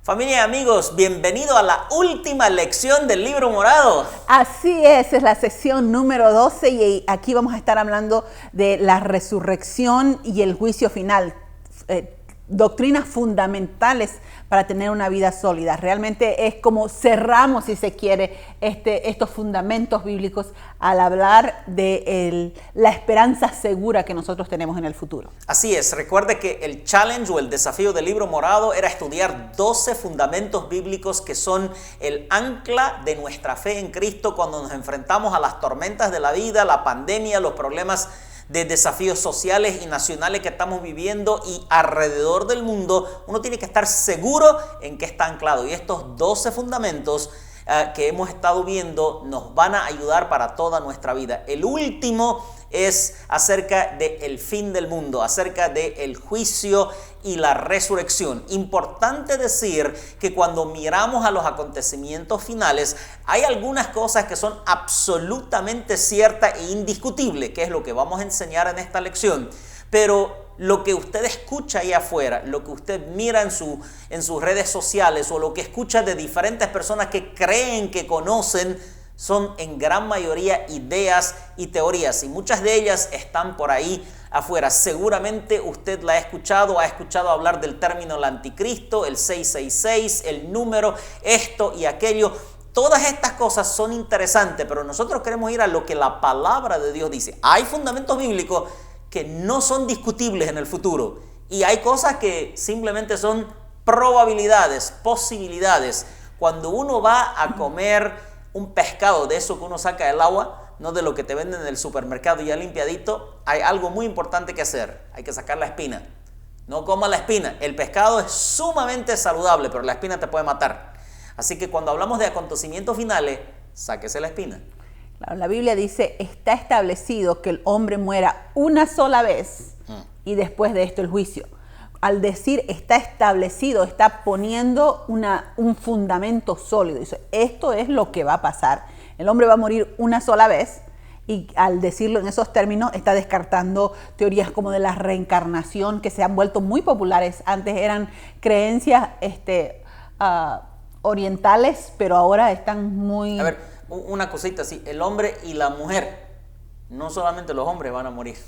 Familia y amigos, bienvenido a la última lección del libro morado. Así es la sesión número 12 y aquí vamos a estar hablando de la resurrección y el juicio final. Doctrinas fundamentales para tener una vida sólida. Realmente es como cerramos, si se quiere, estos fundamentos bíblicos al hablar de la esperanza segura que nosotros tenemos en el futuro. Así es, recuerde que el challenge o el desafío del libro morado era estudiar 12 fundamentos bíblicos que son el ancla de nuestra fe en Cristo cuando nos enfrentamos a las tormentas de la vida, la pandemia, los problemas de desafíos sociales y nacionales que estamos viviendo y alrededor del mundo. Uno tiene que estar seguro en que está anclado, y estos 12 fundamentos que hemos estado viendo nos van a ayudar para toda nuestra vida. El último es acerca del fin del mundo, acerca del juicio y la resurrección. Importante decir que cuando miramos a los acontecimientos finales, hay algunas cosas que son absolutamente ciertas e indiscutibles, que es lo que vamos a enseñar en esta lección. Pero lo que usted escucha ahí afuera, lo que usted mira en sus redes sociales o lo que escucha de diferentes personas que creen que conocen, son en gran mayoría ideas y teorías, y muchas de ellas están por ahí afuera. Seguramente usted la ha escuchado hablar del término el anticristo, el 666, el número, esto y aquello. Todas estas cosas son interesantes, pero nosotros queremos ir a lo que la palabra de Dios dice. Hay fundamentos bíblicos que no son discutibles en el futuro, y hay cosas que simplemente son probabilidades, posibilidades. Cuando uno va a comer un pescado de eso que uno saca del agua, no de lo que te venden en el supermercado ya limpiadito, hay algo muy importante que hacer. Hay que sacar la espina. No coma la espina. El pescado es sumamente saludable, pero la espina te puede matar. Así que cuando hablamos de acontecimientos finales, sáquese la espina. Claro, la Biblia dice, está establecido que el hombre muera una sola vez y después de esto el juicio. Al decir está establecido, está poniendo un fundamento sólido. Dice, esto es lo que va a pasar. El hombre va a morir una sola vez, y al decirlo en esos términos está descartando teorías como de la reencarnación, que se han vuelto muy populares. Antes eran creencias orientales, pero ahora están muy... A ver, una cosita así, el hombre y la mujer, no solamente los hombres van a morir.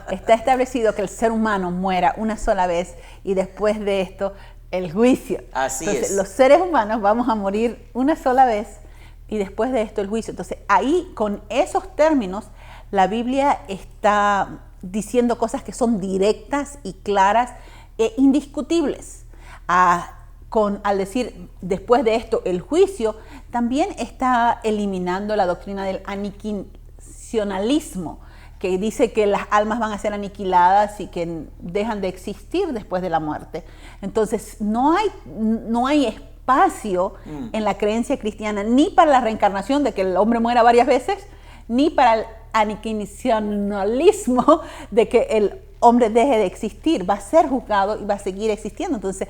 Está establecido que el ser humano muera una sola vez y después de esto el juicio. Así Entonces, es. los seres humanos vamos a morir una sola vez y después de esto el juicio. Entonces ahí, con esos términos, la Biblia está diciendo cosas que son directas y claras e indiscutibles. Al decir después de esto el juicio, también está eliminando la doctrina del aniquilacionalismo, que dice que las almas van a ser aniquiladas y que dejan de existir después de la muerte. Entonces no hay espacio en la creencia cristiana ni para la reencarnación, de que el hombre muera varias veces, ni para el aniquilacionalismo, de que el hombre deje de existir. Va a ser juzgado y va a seguir existiendo. Entonces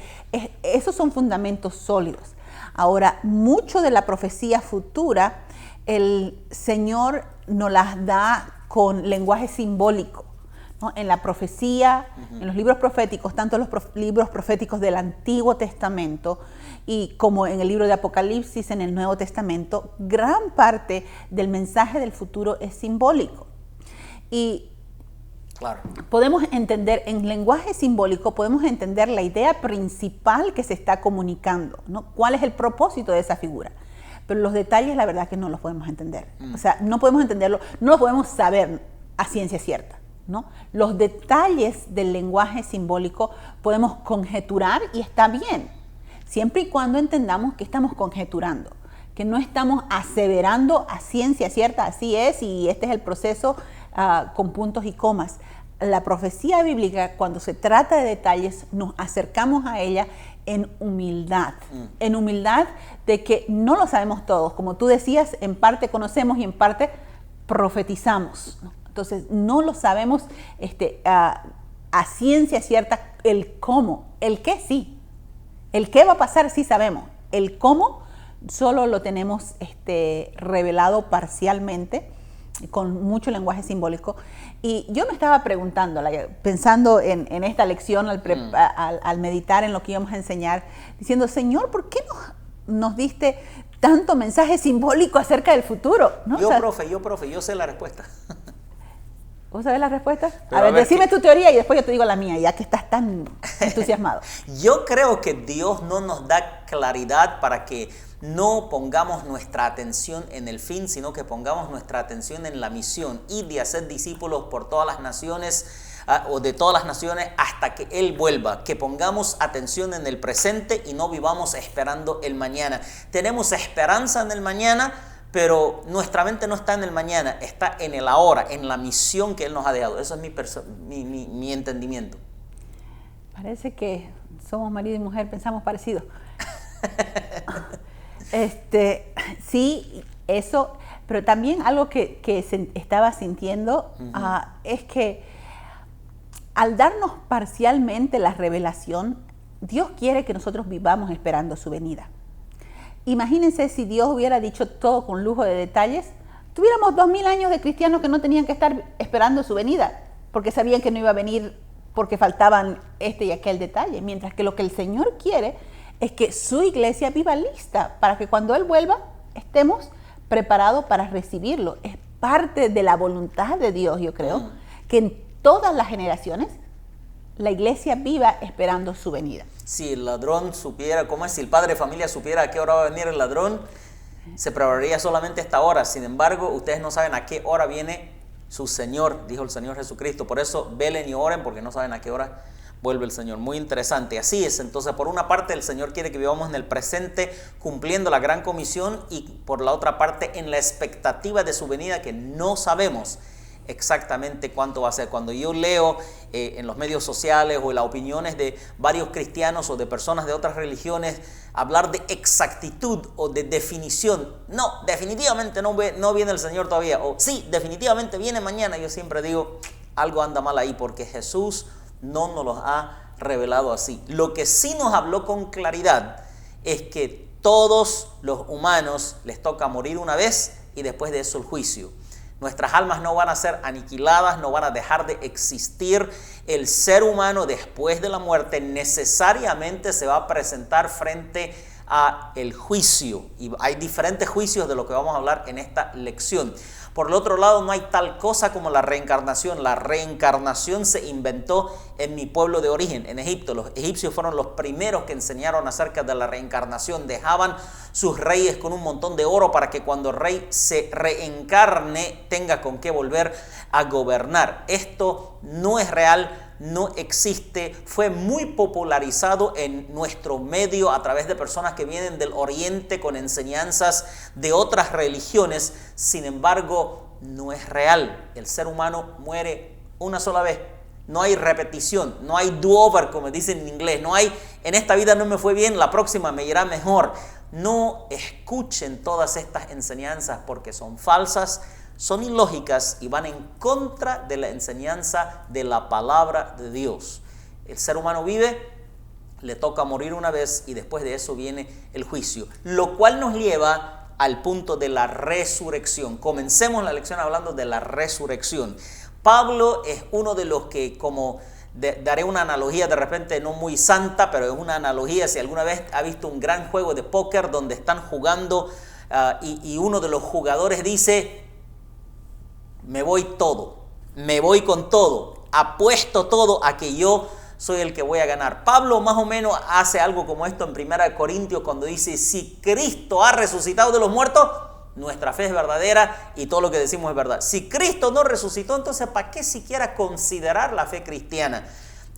esos son fundamentos sólidos. Ahora, mucho de la profecía futura, el Señor nos las da con lenguaje simbólico, ¿no? En la profecía, en los libros proféticos, tanto los libros proféticos del Antiguo Testamento y como en el libro de Apocalipsis en el Nuevo Testamento, gran parte del mensaje del futuro es simbólico. Y claro, podemos entender, en lenguaje simbólico, podemos entender la idea principal que se está comunicando, ¿no? ¿Cuál es el propósito de esa figura? Pero los detalles, la verdad que no los podemos entender. O sea, no podemos entenderlo, no lo podemos saber a ciencia cierta, ¿no? Los detalles del lenguaje simbólico podemos conjeturar y está bien, siempre y cuando entendamos que estamos conjeturando, que no estamos aseverando a ciencia cierta, así es, y este es el proceso con puntos y comas. La profecía bíblica, cuando se trata de detalles, nos acercamos a ella en humildad de que no lo sabemos todos. Como tú decías, en parte conocemos y en parte profetizamos, ¿no? Entonces no lo sabemos a ciencia cierta el cómo. El qué sí, el qué va a pasar sí sabemos, el cómo solo lo tenemos revelado parcialmente con mucho lenguaje simbólico. Y yo me estaba preguntando, pensando en esta lección, al meditar en lo que íbamos a enseñar, diciendo, Señor, ¿por qué nos diste tanto mensaje simbólico acerca del futuro? ¿No? Yo, profe, yo sé la respuesta. ¿Vos sabés la respuesta? Pero a ver, decime tu teoría y después yo te digo la mía, ya que estás tan entusiasmado. Yo creo que Dios no nos da claridad para que no pongamos nuestra atención en el fin, sino que pongamos nuestra atención en la misión y de hacer discípulos por todas las naciones o de todas las naciones hasta que Él vuelva. Que pongamos atención en el presente y no vivamos esperando el mañana. Tenemos esperanza en el mañana, pero nuestra mente no está en el mañana, está en el ahora, en la misión que Él nos ha dejado. Eso es mi entendimiento. Parece que somos marido y mujer, pensamos parecido. Sí, eso, pero también algo que estaba sintiendo es que al darnos parcialmente la revelación, Dios quiere que nosotros vivamos esperando su venida. Imagínense si Dios hubiera dicho todo con lujo de detalles, tuviéramos 2000 años de cristianos que no tenían que estar esperando su venida, porque sabían que no iba a venir porque faltaban este y aquel detalle, mientras que lo que el Señor quiere es que su iglesia viva lista para que cuando Él vuelva estemos preparados para recibirlo. Es parte de la voluntad de Dios, yo creo, que en todas las generaciones la iglesia viva esperando su venida. Si el ladrón supiera, ¿cómo es? Si el padre de familia supiera a qué hora va a venir el ladrón, se prepararía solamente esta hora. Sin embargo, ustedes no saben a qué hora viene su Señor, dijo el Señor Jesucristo. Por eso velen y oren, porque no saben a qué hora vuelve el Señor. Muy interesante. Así es. Entonces, por una parte, el Señor quiere que vivamos en el presente cumpliendo la gran comisión, y por la otra parte, en la expectativa de su venida, que no sabemos exactamente cuánto va a ser. Cuando yo leo en los medios sociales o en las opiniones de varios cristianos o de personas de otras religiones hablar de exactitud o de definición, no, definitivamente no viene el Señor todavía, o sí, definitivamente viene mañana, yo siempre digo, algo anda mal ahí, porque Jesús no nos lo ha revelado así. Lo que sí nos habló con claridad es que todos los humanos les toca morir una vez y después de eso el juicio. Nuestras almas no van a ser aniquiladas, no van a dejar de existir. El ser humano después de la muerte necesariamente se va a presentar frente a el juicio. Y hay diferentes juicios de lo que vamos a hablar en esta lección. Por el otro lado, no hay tal cosa como la reencarnación. La reencarnación se inventó en mi pueblo de origen, en Egipto. Los egipcios fueron los primeros que enseñaron acerca de la reencarnación. Dejaban sus reyes con un montón de oro para que cuando el rey se reencarne tenga con qué volver a gobernar. Esto no es real, no existe. Fue muy popularizado en nuestro medio a través de personas que vienen del oriente con enseñanzas de otras religiones. Sin embargo, no es real. El ser humano muere una sola vez. No hay repetición, no hay do-over, como dicen en inglés. No hay, en esta vida no me fue bien, la próxima me irá mejor. No escuchen todas estas enseñanzas porque son falsas, son ilógicas y van en contra de la enseñanza de la palabra de Dios. El ser humano vive, le toca morir una vez y después de eso viene el juicio, lo cual nos lleva al punto de la resurrección. Comencemos la lección hablando de la resurrección. Pablo es uno de los que, daré una analogía de repente no muy santa, pero es una analogía. Si alguna vez ha visto un gran juego de póker donde están jugando y uno de los jugadores dice: me voy con todo, apuesto todo a que yo soy el que voy a ganar. Pablo más o menos hace algo como esto en 1 Corintios cuando dice: si Cristo ha resucitado de los muertos, nuestra fe es verdadera y todo lo que decimos es verdad. Si Cristo no resucitó, entonces ¿para qué siquiera considerar la fe cristiana?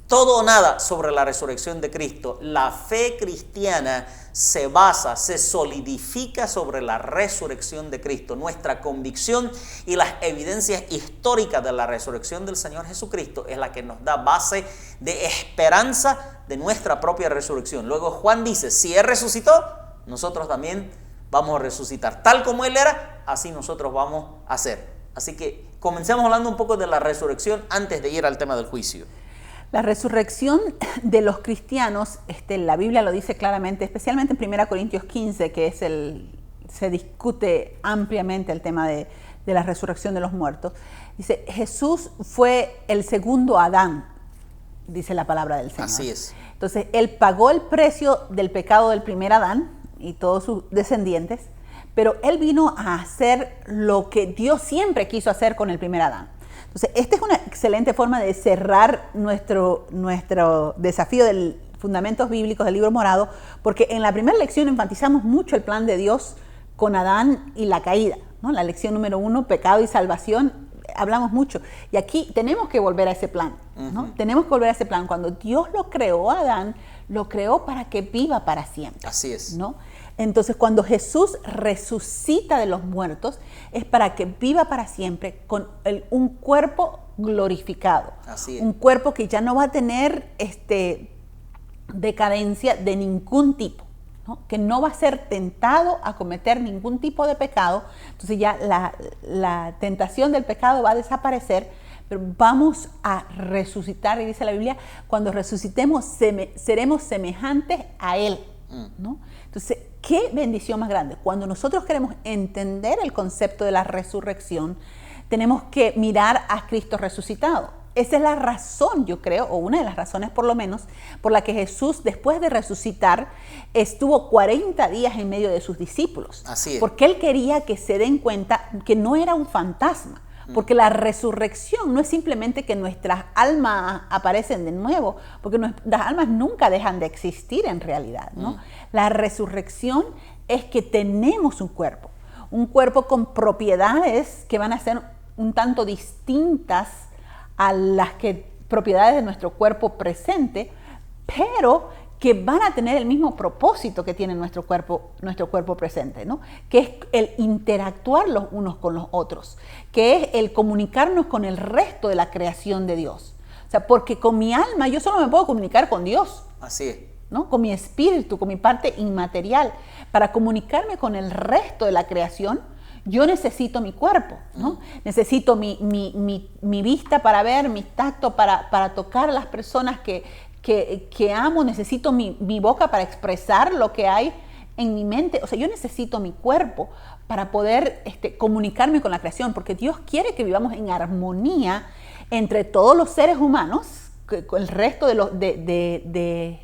Todo o nada sobre la resurrección de Cristo. La fe cristiana se basa, se solidifica sobre la resurrección de Cristo. Nuestra convicción y las evidencias históricas de la resurrección del Señor Jesucristo es la que nos da base de esperanza de nuestra propia resurrección. Luego Juan dice: si Él resucitó, nosotros también vamos a resucitar. Tal como Él era, así nosotros vamos a ser. Así que comencemos hablando un poco de la resurrección antes de ir al tema del juicio. La resurrección de los cristianos, la Biblia lo dice claramente, especialmente en 1 Corintios 15, que es se discute ampliamente el tema de de la resurrección de los muertos. Dice, Jesús fue el segundo Adán, dice la palabra del Señor. Así es. Entonces, Él pagó el precio del pecado del primer Adán y todos sus descendientes, pero Él vino a hacer lo que Dios siempre quiso hacer con el primer Adán. Entonces, esta es una excelente forma de cerrar nuestro desafío de fundamentos bíblicos del libro morado, porque en la primera lección enfatizamos mucho el plan de Dios con Adán y la caída, ¿no? La lección número 1, pecado y salvación, hablamos mucho. Y aquí tenemos que volver a ese plan, ¿no? Tenemos que volver a ese plan. Cuando Dios lo creó a Adán, lo creó para que viva para siempre. Así es. ¿No? Entonces, cuando Jesús resucita de los muertos, es para que viva para siempre con un cuerpo glorificado. Así es. Un cuerpo que ya no va a tener decadencia de ningún tipo, ¿no? Que no va a ser tentado a cometer ningún tipo de pecado. Entonces ya la tentación del pecado va a desaparecer, pero vamos a resucitar, y dice la Biblia, cuando resucitemos seremos semejantes a Él, ¿no? Entonces, qué bendición más grande. Cuando nosotros queremos entender el concepto de la resurrección, tenemos que mirar a Cristo resucitado. Esa es la razón, yo creo, o una de las razones por lo menos, por la que Jesús, después de resucitar, estuvo 40 días en medio de sus discípulos. Así es. Porque Él quería que se den cuenta que no era un fantasma. Porque la resurrección no es simplemente que nuestras almas aparecen de nuevo, porque nuestras almas nunca dejan de existir en realidad, ¿no? La resurrección es que tenemos un cuerpo con propiedades que van a ser un tanto distintas a las propiedades de nuestro cuerpo presente, pero que van a tener el mismo propósito que tiene nuestro cuerpo presente, ¿no? Que es el interactuar los unos con los otros, que es el comunicarnos con el resto de la creación de Dios. O sea, porque con mi alma yo solo me puedo comunicar con Dios. Así es. ¿No? Con mi espíritu, con mi parte inmaterial. Para comunicarme con el resto de la creación, yo necesito mi cuerpo, ¿no? Necesito mi vista para ver, mi tacto para tocar a las personas que amo, necesito mi boca para expresar lo que hay en mi mente. O sea, yo necesito mi cuerpo para poder comunicarme con la creación, porque Dios quiere que vivamos en armonía entre todos los seres humanos, con el resto de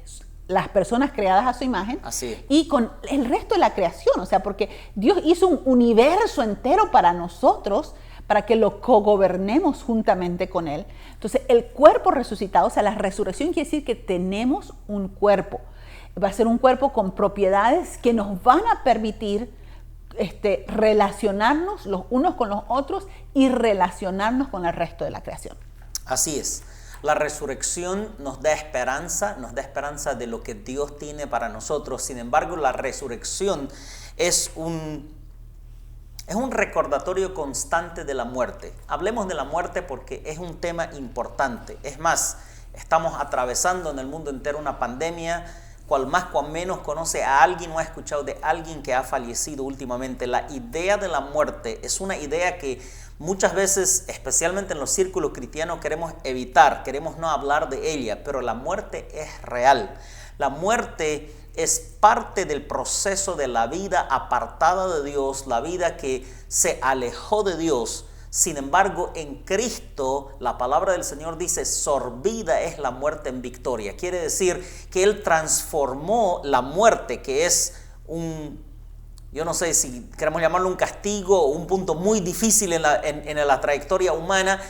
las personas creadas a su imagen. Así es. Y con el resto de la creación. O sea, porque Dios hizo un universo entero para nosotros, para que lo cogobernemos juntamente con Él. Entonces, el cuerpo resucitado, o sea, la resurrección quiere decir que tenemos un cuerpo. Va a ser un cuerpo con propiedades que nos van a permitir relacionarnos los unos con los otros y relacionarnos con el resto de la creación. Así es. La resurrección nos da esperanza de lo que Dios tiene para nosotros. Sin embargo, la resurrección es un recordatorio constante de la muerte. Hablemos de la muerte porque es un tema importante. Es más, estamos atravesando en el mundo entero una pandemia. Cual más, cual menos conoce a alguien o ha escuchado de alguien que ha fallecido últimamente. La idea de la muerte es una idea que muchas veces, especialmente en los círculos cristianos, queremos evitar, queremos no hablar de ella, pero la muerte es real. La muerte es parte del proceso de la vida apartada de Dios, la vida que se alejó de Dios. Sin embargo, en Cristo, la palabra del Señor dice, sorbida es la muerte en victoria. Quiere decir que Él transformó la muerte, que es yo no sé si queremos llamarlo un castigo o un punto muy difícil en la trayectoria humana,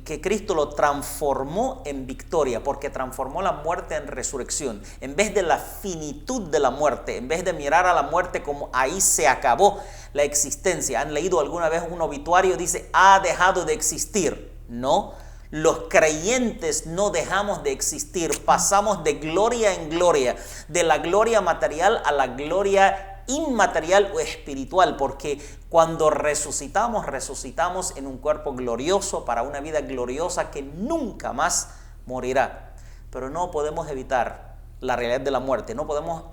que Cristo lo transformó en victoria, porque transformó la muerte en resurrección. En vez de la finitud de la muerte, en vez de mirar a la muerte como ahí se acabó la existencia. ¿Han leído alguna vez un obituario? Dice, ha dejado de existir. No, los creyentes no dejamos de existir, pasamos de gloria en gloria, de la gloria material a la gloria inmaterial o espiritual, porque cuando resucitamos en un cuerpo glorioso para una vida gloriosa que nunca más morirá. Pero no podemos evitar la realidad de la muerte, no podemos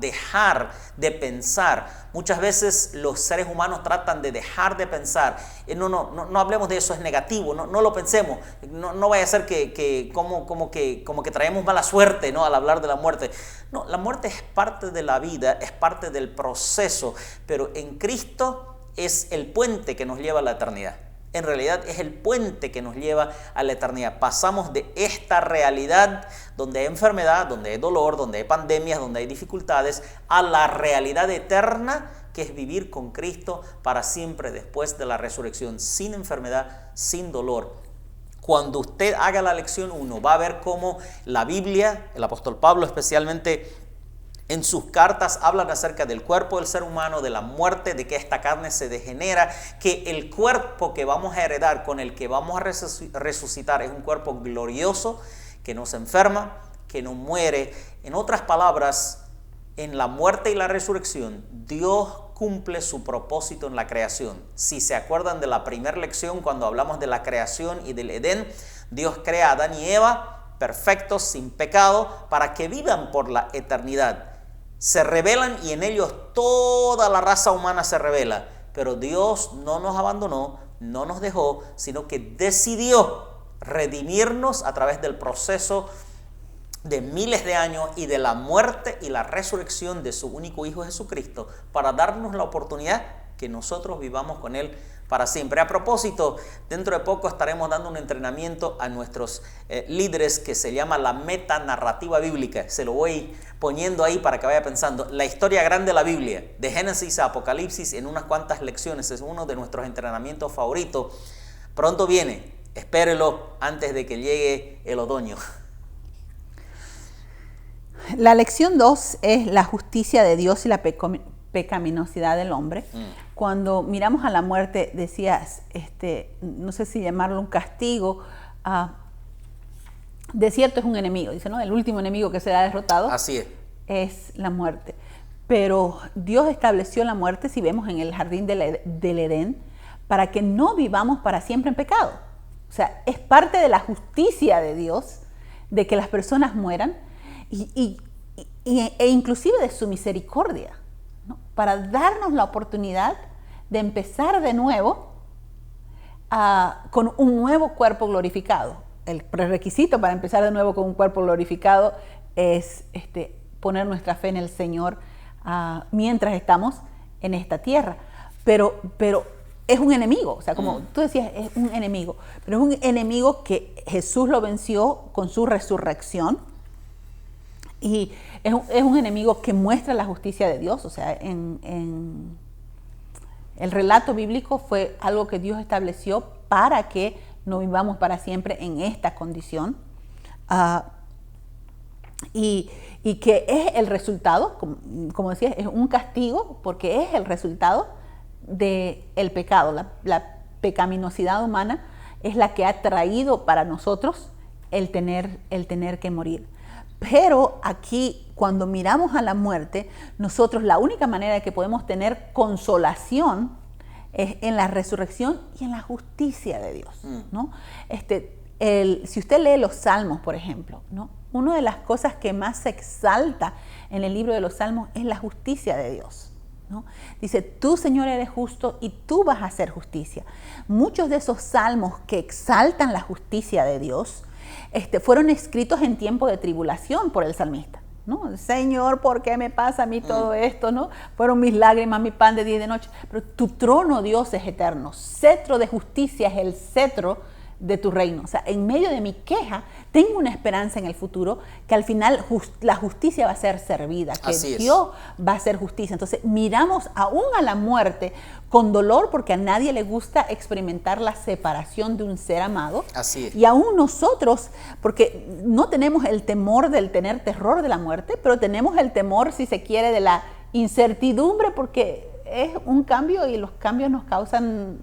dejar de pensar. Muchas veces los seres humanos tratan de dejar de pensar. No hablemos de eso, es negativo, no lo pensemos. No vaya a ser como que traemos mala suerte, ¿no?, al hablar de la muerte. No, la muerte es parte de la vida, es parte del proceso, pero en Cristo es el puente que nos lleva a la eternidad. En realidad es el puente que nos lleva a la eternidad. Pasamos de esta realidad donde hay enfermedad, donde hay dolor, donde hay pandemias, donde hay dificultades, a la realidad eterna que es vivir con Cristo para siempre después de la resurrección, sin enfermedad, sin dolor. Cuando usted haga la lección 1, va a ver cómo la Biblia, el apóstol Pablo especialmente, en sus cartas hablan acerca del cuerpo del ser humano, de la muerte, de que esta carne se degenera, que el cuerpo que vamos a heredar, con el que vamos a resucitar, es un cuerpo glorioso, que no se enferma, que no muere. En otras palabras, en la muerte y la resurrección, Dios cumple su propósito en la creación. Si se acuerdan de la primera lección, cuando hablamos de la creación y del Edén, Dios crea a Adán y Eva perfectos, sin pecado, para que vivan por la eternidad. Se rebelan y en ellos toda la raza humana se revela. Pero Dios no nos abandonó, no nos dejó, sino que decidió redimirnos a través del proceso de miles de años y de la muerte y la resurrección de su único Hijo Jesucristo, para darnos la oportunidad que nosotros vivamos con Él para siempre. A propósito, dentro de poco estaremos dando un entrenamiento a nuestros líderes que se llama la metanarrativa bíblica. Se lo voy poniendo ahí para que vaya pensando. La historia grande de la Biblia, de Génesis a Apocalipsis, en unas cuantas lecciones, es uno de nuestros entrenamientos favoritos. Pronto viene, espérelo antes de que llegue el otoño. La lección 2 es la justicia de Dios y la pecaminosidad del hombre. Cuando miramos a la muerte, decías, no sé si llamarlo un castigo, de cierto es un enemigo, dice, ¿no? El último enemigo que será derrotado. Así es la muerte. Pero Dios estableció la muerte, si vemos en el jardín del Edén, para que no vivamos para siempre en pecado. O sea, es parte de la justicia de Dios de que las personas mueran e inclusive de su misericordia, ¿no? Para darnos la oportunidad de empezar de nuevo con un nuevo cuerpo glorificado. El prerequisito para empezar de nuevo con un cuerpo glorificado es poner nuestra fe en el Señor mientras estamos en esta tierra. Pero es un enemigo, o sea, como tú decías, es un enemigo, pero es un enemigo que Jesús lo venció con su resurrección. Y es un enemigo que muestra la justicia de Dios. O sea, en el relato bíblico fue algo que Dios estableció para que no vivamos para siempre en esta condición. Y que es el resultado, como decía, es un castigo porque es el resultado del pecado. La pecaminosidad humana es la que ha traído para nosotros el tener que morir. Pero aquí, cuando miramos a la muerte, nosotros la única manera de que podemos tener consolación es en la resurrección y en la justicia de Dios, ¿no? Si usted lee los Salmos, por ejemplo, ¿no? Una de las cosas que más se exalta en el libro de los Salmos es la justicia de Dios, ¿no? Dice, tú, Señor, eres justo y tú vas a hacer justicia. Muchos de esos salmos que exaltan la justicia de Dios fueron escritos en tiempo de tribulación por el salmista, ¿no? Señor, ¿por qué me pasa a mí todo esto, no? Fueron mis lágrimas, mi pan de día y de noche. Pero tu trono, Dios, es eterno. Cetro de justicia es el cetro de tu reino. O sea, en medio de mi queja, tengo una esperanza en el futuro que al final la justicia va a ser servida, que Dios va a hacer justicia. Entonces, miramos aún a la muerte con dolor porque a nadie le gusta experimentar la separación de un ser amado. Así es. Y aún nosotros, porque no tenemos el temor del tener terror de la muerte, pero tenemos el temor, si se quiere, de la incertidumbre, porque es un cambio y los cambios nos causan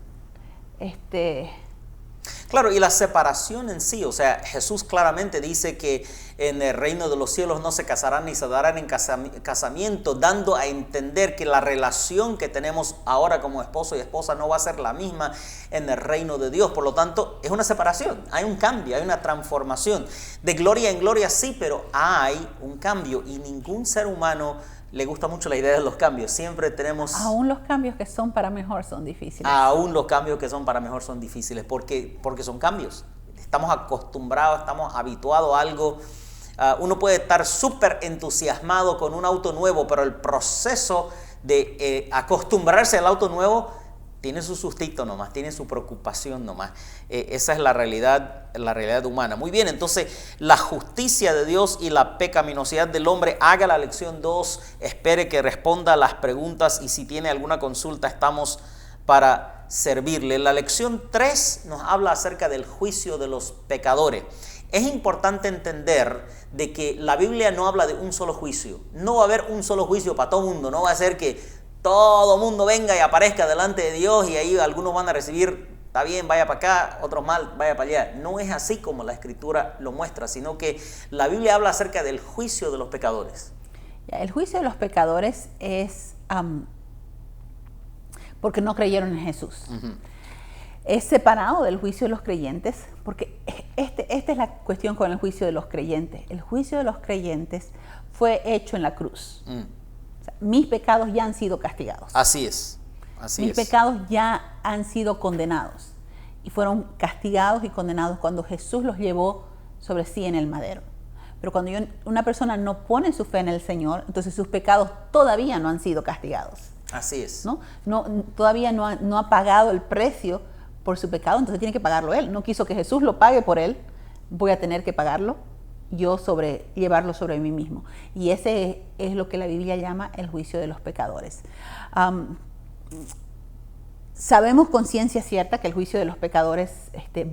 Claro, y la separación en sí, o sea, Jesús claramente dice que en el reino de los cielos no se casarán ni se darán en casamiento, dando a entender que la relación que tenemos ahora como esposo y esposa no va a ser la misma en el reino de Dios. Por lo tanto, es una separación, hay un cambio, hay una transformación. De gloria en gloria sí, pero hay un cambio y ningún ser humano le gusta mucho la idea de los cambios. Siempre tenemos... Aún los cambios que son para mejor son difíciles. Aún los cambios que son para mejor son difíciles porque son cambios. Estamos acostumbrados, estamos habituados a algo. Uno puede estar súper entusiasmado con un auto nuevo, pero el proceso de acostumbrarse al auto nuevo tiene su sustito nomás, tiene su preocupación nomás. Esa es la realidad humana. Muy bien, entonces la justicia de Dios y la pecaminosidad del hombre. Haga la lección 2, espere que responda a las preguntas y si tiene alguna consulta estamos para servirle. La lección 3 nos habla acerca del juicio de los pecadores. Es importante entender de que la Biblia no habla de un solo juicio. No va a haber un solo juicio para todo el mundo. No va a ser que todo el mundo venga y aparezca delante de Dios y ahí algunos van a recibir, está bien, vaya para acá, otros mal, vaya para allá. No es así como la Escritura lo muestra, sino que la Biblia habla acerca del juicio de los pecadores. El juicio de los pecadores es porque no creyeron en Jesús. Uh-huh. Es separado del juicio de los creyentes, porque esta es la cuestión con el juicio de los creyentes. El juicio de los creyentes fue hecho en la cruz. O sea, mis pecados ya han sido castigados. Así es. Mis pecados ya han sido condenados. Y fueron castigados y condenados cuando Jesús los llevó sobre sí en el madero. Pero cuando una persona no pone su fe en el Señor, entonces sus pecados todavía no han sido castigados. Así es. Todavía no ha pagado el precio por su pecado, entonces tiene que pagarlo él. No quiso que Jesús lo pague por él, voy a tener que pagarlo yo llevarlo sobre mí mismo. Y ese es lo que la Biblia llama el juicio de los pecadores. Sabemos con ciencia cierta que el juicio de los pecadores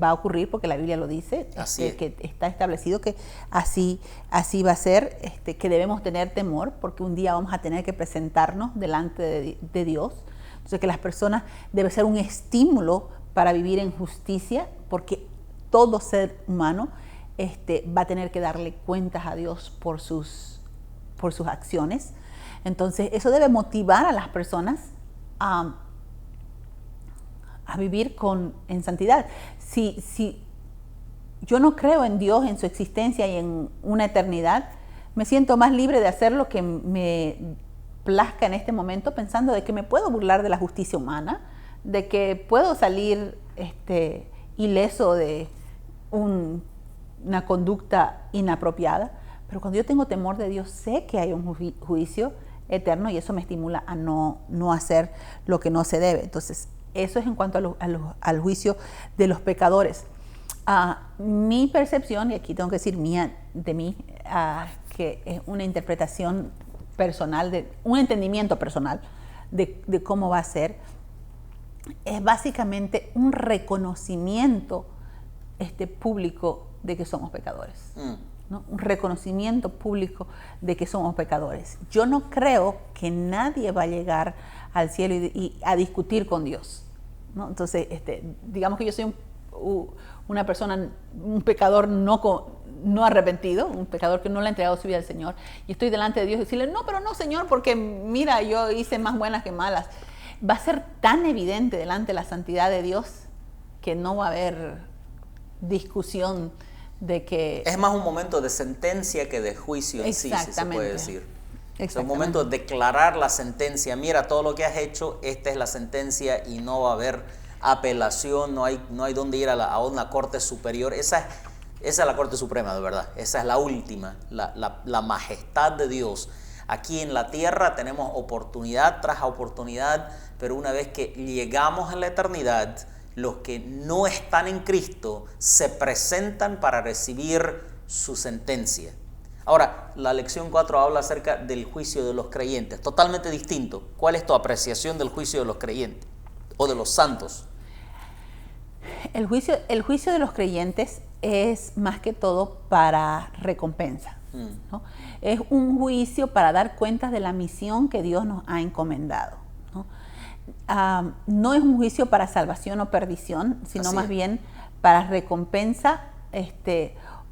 va a ocurrir porque la Biblia lo dice, que está establecido que así va a ser, que debemos tener temor porque un día vamos a tener que presentarnos delante de Dios. Entonces que las personas debe ser un estímulo para vivir en justicia, porque todo ser humano va a tener que darle cuentas a Dios por sus acciones. Entonces, eso debe motivar a las personas a vivir en santidad. Si yo no creo en Dios, en su existencia y en una eternidad, me siento más libre de hacer lo que me plazca en este momento, pensando de que me puedo burlar de la justicia humana, de que puedo salir ileso de una conducta inapropiada, pero cuando yo tengo temor de Dios, sé que hay un juicio eterno y eso me estimula a no hacer lo que no se debe. Entonces, eso es en cuanto al juicio de los pecadores. Mi percepción, y aquí tengo que decir de mí, que es una interpretación personal, un entendimiento personal de cómo va a ser, es básicamente un reconocimiento público de que somos pecadores. ¿No? Un reconocimiento público de que somos pecadores. Yo no creo que nadie va a llegar al cielo y a discutir con Dios, ¿no? Entonces, digamos que yo soy una persona, un pecador no arrepentido, un pecador que no le ha entregado su vida al Señor, y estoy delante de Dios y decirle, no, pero no, Señor, porque mira, yo hice más buenas que malas. Va a ser tan evidente delante de la santidad de Dios que no va a haber discusión de que... Es más un momento de sentencia que de juicio en sí, si se puede decir. Es un momento de declarar la sentencia. Mira, todo lo que has hecho, esta es la sentencia y no va a haber apelación, no hay donde ir a una corte superior. Esa es la Corte Suprema, de verdad. Esa es la última, la majestad de Dios. Aquí en la tierra tenemos oportunidad tras oportunidad, pero una vez que llegamos a la eternidad, los que no están en Cristo se presentan para recibir su sentencia. Ahora, la lección 4 habla acerca del juicio de los creyentes, totalmente distinto. ¿Cuál es tu apreciación del juicio de los creyentes o de los santos? El juicio de los creyentes es más que todo para recompensa, ¿no? Es un juicio para dar cuentas de la misión que Dios nos ha encomendado, ¿no? No es un juicio para salvación o perdición, sino Así más es. bien para recompensa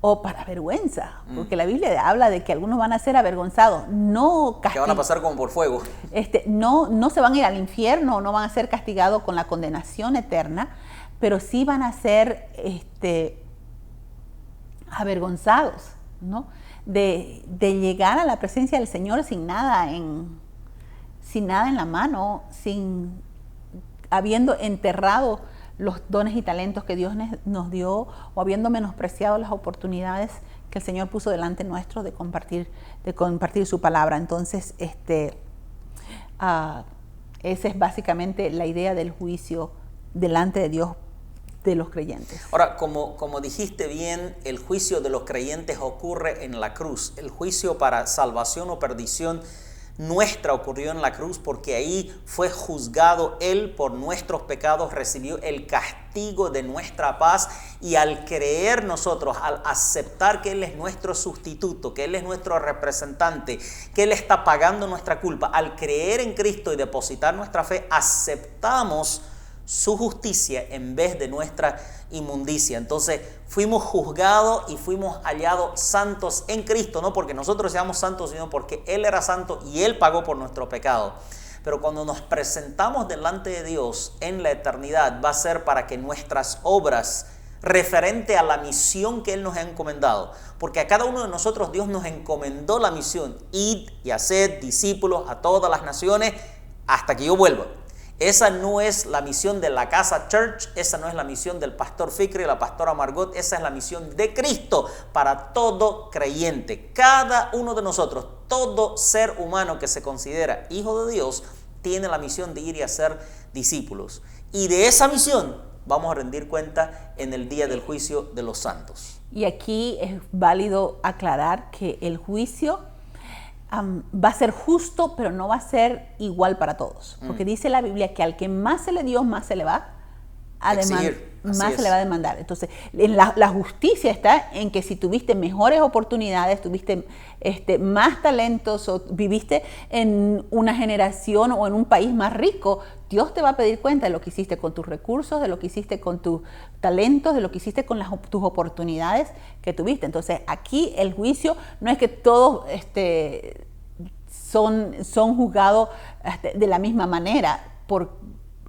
o para vergüenza, porque la Biblia habla de que algunos van a ser avergonzados, no Que van a pasar como por fuego. no se van a ir al infierno, no van a ser castigados con la condenación eterna, pero sí van a ser avergonzados, ¿no? De llegar a la presencia del Señor sin nada en la mano, habiendo enterrado los dones y talentos que Dios nos dio, o habiendo menospreciado las oportunidades que el Señor puso delante nuestro de compartir su palabra. Entonces, Esa es básicamente la idea del juicio delante de Dios de los creyentes. Ahora, como dijiste bien, el juicio de los creyentes ocurre en la cruz. El juicio para salvación o perdición nuestra ocurrió en la cruz, porque ahí fue juzgado Él por nuestros pecados, recibió el castigo de nuestra paz, y al creer nosotros, al aceptar que Él es nuestro sustituto, que Él es nuestro representante, que Él está pagando nuestra culpa, al creer en Cristo y depositar nuestra fe, aceptamos su justicia en vez de nuestra inmundicia. Entonces fuimos juzgados y fuimos hallados santos en Cristo, no porque nosotros seamos santos, sino porque Él era santo y Él pagó por nuestro pecado. Pero cuando nos presentamos delante de Dios en la eternidad, va a ser para que nuestras obras referente a la misión que Él nos ha encomendado, porque a cada uno de nosotros Dios nos encomendó la misión: id y haced discípulos a todas las naciones hasta que yo vuelva. Esa no es la misión de la Casa Church, esa no es la misión del pastor Fikri y la pastora Margot, esa es la misión de Cristo para todo creyente. Cada uno de nosotros, todo ser humano que se considera hijo de Dios, tiene la misión de ir y hacer discípulos. Y de esa misión vamos a rendir cuenta en el día del juicio de los santos. Y aquí es válido aclarar que el juicio va a ser justo, pero no va a ser igual para todos. Porque dice la Biblia que al que más se le dio, más se le va a demandar. Entonces, la justicia está en que si tuviste mejores oportunidades, tuviste más talentos, o viviste en una generación o en un país más rico, Dios te va a pedir cuenta de lo que hiciste con tus recursos, de lo que hiciste con tus talentos, de lo que hiciste con tus oportunidades que tuviste. Entonces, aquí el juicio no es que todos son juzgados de la misma manera,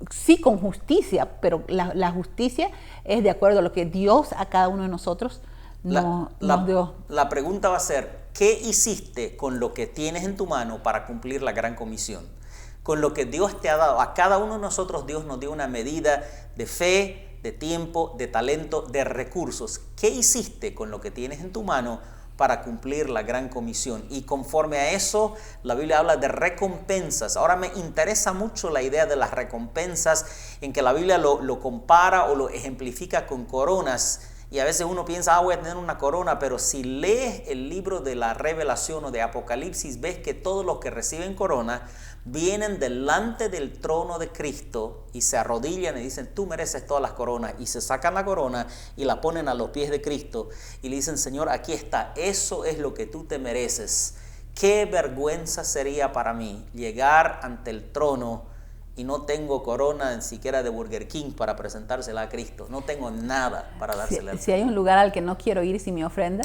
sí con justicia, pero la justicia es de acuerdo a lo que Dios a cada uno de nosotros nos dio. La pregunta va a ser: ¿qué hiciste con lo que tienes en tu mano para cumplir la gran comisión? Con lo que Dios te ha dado. A cada uno de nosotros Dios nos dio una medida de fe, de tiempo, de talento, de recursos. ¿Qué hiciste con lo que tienes en tu mano para cumplir la gran comisión? Y conforme a eso, la Biblia habla de recompensas. Ahora me interesa mucho la idea de las recompensas, en que la Biblia lo compara o lo ejemplifica con coronas. Y a veces uno piensa, voy a tener una corona, pero si lees el libro de la Revelación o de Apocalipsis, ves que todos los que reciben corona vienen delante del trono de Cristo y se arrodillan y dicen: tú mereces todas las coronas, y se sacan la corona y la ponen a los pies de Cristo y le dicen: Señor, aquí está, eso es lo que tú te mereces. Qué vergüenza sería para mí llegar ante el trono y no tengo corona ni siquiera de Burger King para presentársela a Cristo. No tengo nada para dársela. Si hay un lugar al que no quiero ir sin mi ofrenda,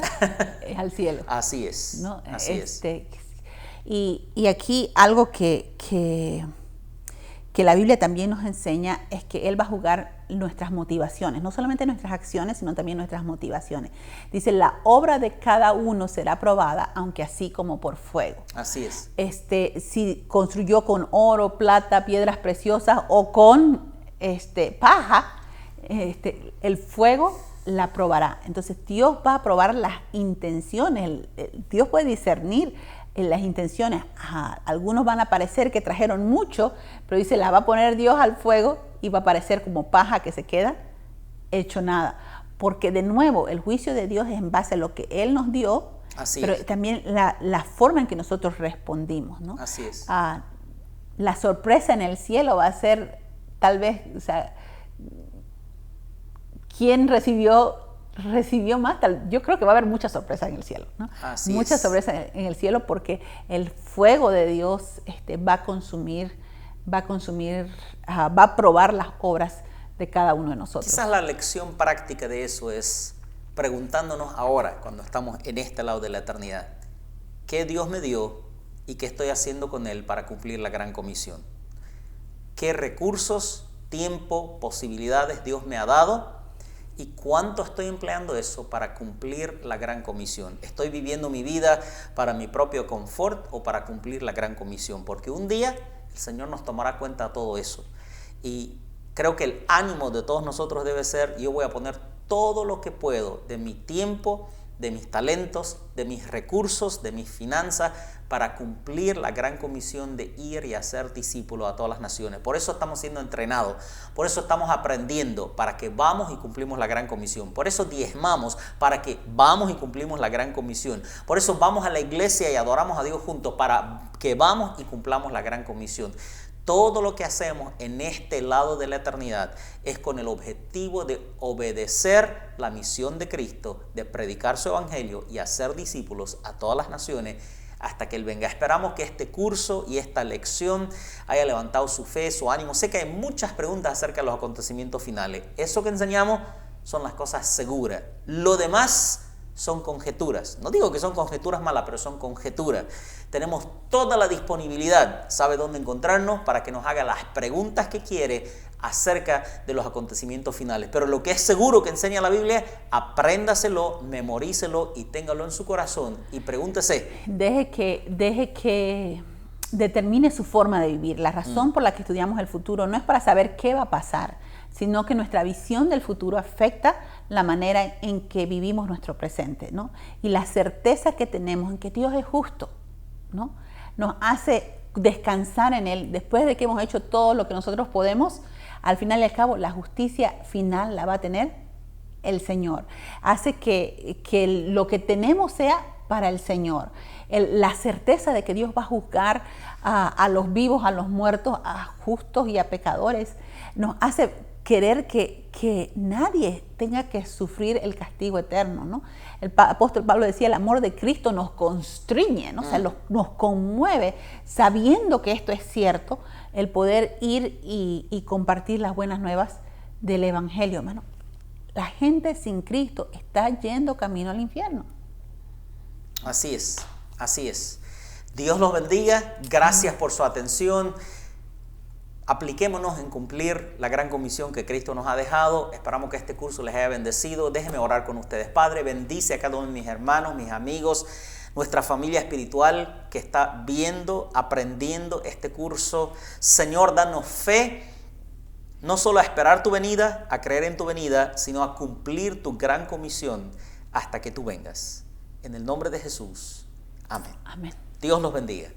es al cielo. Así es, ¿no? Así es. Y aquí algo que la Biblia también nos enseña es que Él va a juzgar nuestras motivaciones, no solamente nuestras acciones, sino también nuestras motivaciones. Dice: la obra de cada uno será probada, aunque así como por fuego. Así es. Si construyó con oro, plata, piedras preciosas o con paja, el fuego la probará. Entonces Dios va a probar las intenciones. Dios puede discernir en las intenciones. Algunos van a parecer que trajeron mucho, pero dice: la va a poner Dios al fuego y va a parecer como paja que se queda hecho nada. Porque de nuevo, el juicio de Dios es en base a lo que Él nos dio, pero también la forma en que nosotros respondimos, ¿no? Así es. La sorpresa en el cielo va a ser tal vez, ¿quién recibió más? Yo creo que va a haber muchas sorpresas en el cielo, ¿no? Muchas sorpresas en el cielo, porque el fuego de Dios va a probar las obras de cada uno de nosotros. Quizás la lección práctica de eso es preguntándonos ahora, cuando estamos en este lado de la eternidad: ¿qué Dios me dio y qué estoy haciendo con Él para cumplir la gran comisión? ¿Qué recursos, tiempo, posibilidades Dios me ha dado? ¿Y cuánto estoy empleando eso para cumplir la gran comisión? ¿Estoy viviendo mi vida para mi propio confort o para cumplir la gran comisión? Porque un día el Señor nos tomará cuenta de todo eso. Y creo que el ánimo de todos nosotros debe ser: yo voy a poner todo lo que puedo de mi tiempo, de mis talentos, de mis recursos, de mis finanzas, para cumplir la gran comisión de ir y hacer discípulos a todas las naciones. Por eso estamos siendo entrenados, por eso estamos aprendiendo, para que vamos y cumplimos la gran comisión. Por eso diezmamos, para que vamos y cumplimos la gran comisión. Por eso vamos a la iglesia y adoramos a Dios juntos, para que vamos y cumplamos la gran comisión. Todo lo que hacemos en este lado de la eternidad es con el objetivo de obedecer la misión de Cristo, de predicar su evangelio y hacer discípulos a todas las naciones hasta que Él venga. Esperamos que este curso y esta lección haya levantado su fe, su ánimo. Sé que hay muchas preguntas acerca de los acontecimientos finales. Eso que enseñamos son las cosas seguras. Lo demás son conjeturas. No digo que son conjeturas malas, pero son conjeturas. Tenemos toda la disponibilidad, sabe dónde encontrarnos, para que nos haga las preguntas que quiere acerca de los acontecimientos finales. Pero lo que es seguro que enseña la Biblia, apréndaselo, memorícelo y téngalo en su corazón y pregúntese. Deje que determine su forma de vivir. La razón por la que estudiamos el futuro no es para saber qué va a pasar, sino que nuestra visión del futuro afecta la manera en que vivimos nuestro presente, ¿no? Y la certeza que tenemos en que Dios es justo, ¿no? Nos hace descansar en Él. Después de que hemos hecho todo lo que nosotros podemos, al final y al cabo, la justicia final la va a tener el Señor. Hace que lo que tenemos sea para el Señor. La certeza de que Dios va a juzgar a los vivos, a los muertos, a justos y a pecadores, nos hace querer que nadie tenga que sufrir el castigo eterno, ¿no? El apóstol Pablo decía, el amor de Cristo nos constriñe, ¿no? O sea, nos conmueve, sabiendo que esto es cierto, el poder ir y compartir las buenas nuevas del Evangelio, hermano. La gente sin Cristo está yendo camino al infierno. Así es, así es. Dios los bendiga, gracias por su atención. Apliquémonos en cumplir la gran comisión que Cristo nos ha dejado. Esperamos que este curso les haya bendecido. Déjenme orar con ustedes. Padre, bendice a cada uno de mis hermanos, mis amigos, nuestra familia espiritual que está viendo, aprendiendo este curso. Señor, danos fe, no solo a esperar tu venida, a creer en tu venida, sino a cumplir tu gran comisión hasta que tú vengas. En el nombre de Jesús. Amén. Amén. Dios los bendiga.